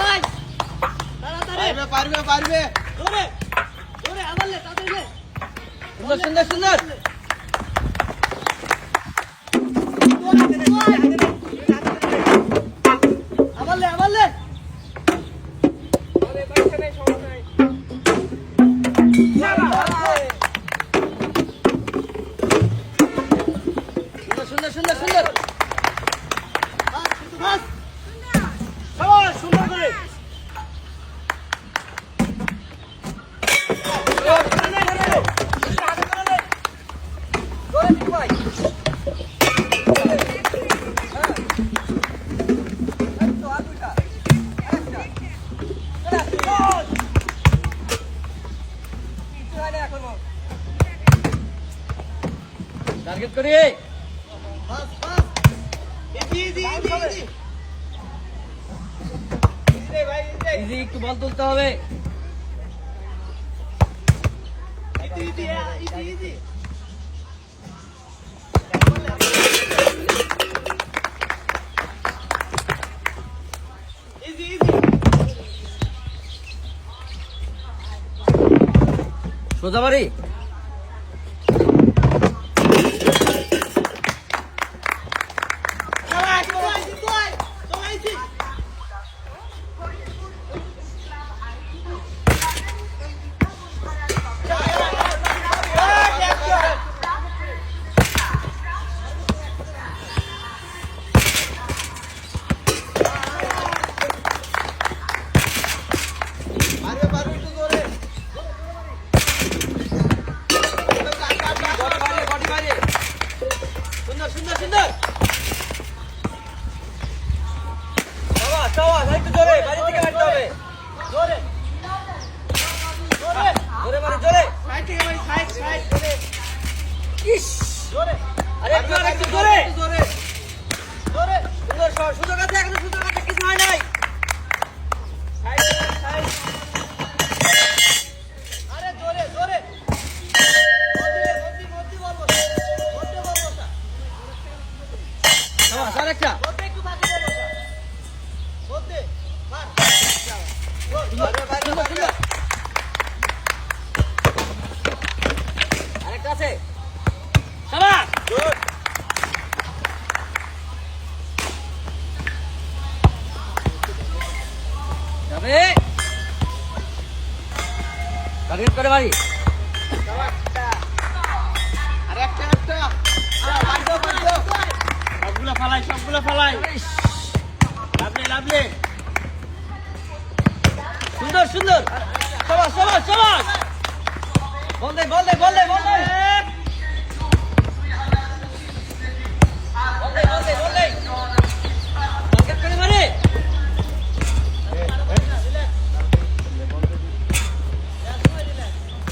ভাই তাড়াতাড়ি পারবে ধরে ধরে আবার লে তাড়াতাড়ি লে সুন্দর আবার লে সুন্দর বাস সবাই সুন্দর করে টার্গেট করি বাস বাস ইজি ভাই ইজি একটু বল তুলতে হবে ইজি সোজা বাড়ি সুন্দর সাবাস একটু জোরে বাড়ি থেকে মারতে হবে ধরে জোরে মারি জোরে সাইড থেকে ভাই সাইড ইস ধরে আরে একটু জোরে ধরে সুন্দর সুযোগ আছে এখন সুযোগ আছে কিছু হয় নাই সাইড আরে ধরে মতি বলবো না সাবাস আরেকটা মতি একটু বাকি বলবো না মতি মার সুন্দর আরেকটা আছে সাবাস গুড যাবে টার্গেট করে বাড়ি আরেকটা সবগুলো ফালাই লাভলে সুন্দর সাবাস বল দে টার্গেট করে বাড়ি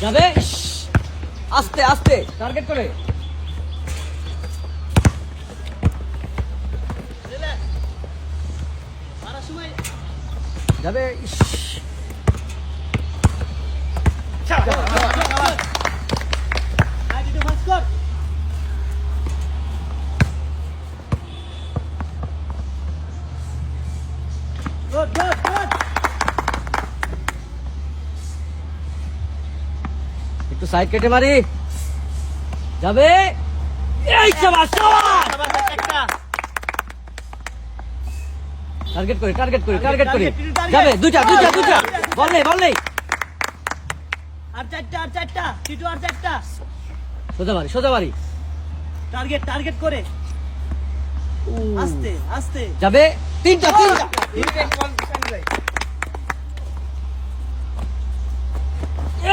যাবে আস্তে টার্গেট করে মারার সময় যাবে আগে তো ফাস্ট কর গুড একটু সাইড কেটে মারি যাবে এই সাবাস একটা টার্গেট করে টার্গেট। যাবে দুইটা বল নেই আর চারটা টিটু আর চারটা সোজা বাড়ি টার্গেট করে আস্তে যাবে তিনটা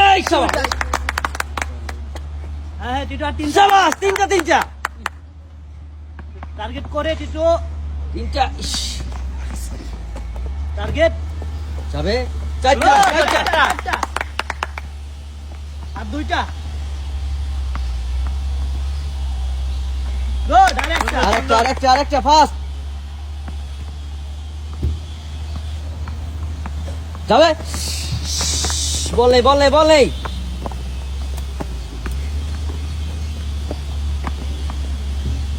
এই সাবাস হ্যাঁ টিটু আর তিনটা সাবাস তিনটা টার্গেট করে টিটু তিনটা টার্গেট যাবে চারটা আর দুইটা গুড আরেকটা ফাস্ট যাবে বল নেই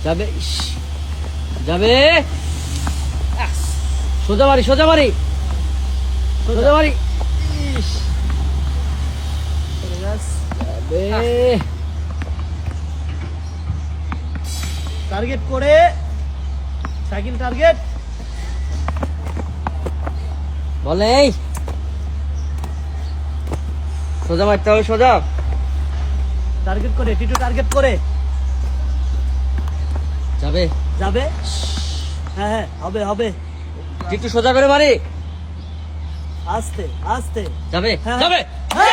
যাবে সোজা মারি সোজা মারি ইস পড়ে যাস। টার্গেট করে সাইকেল টার্গেট বলে সোজা মারতে হবে সোজা টার্গেট করে টিটু টার্গেট করে যাবে যাবে হ্যাঁ হ্যাঁ হবে হবে একটু সোজা করে মারি আস্তে আস্তে যাবে হ্যাঁ যাবে হ্যাঁ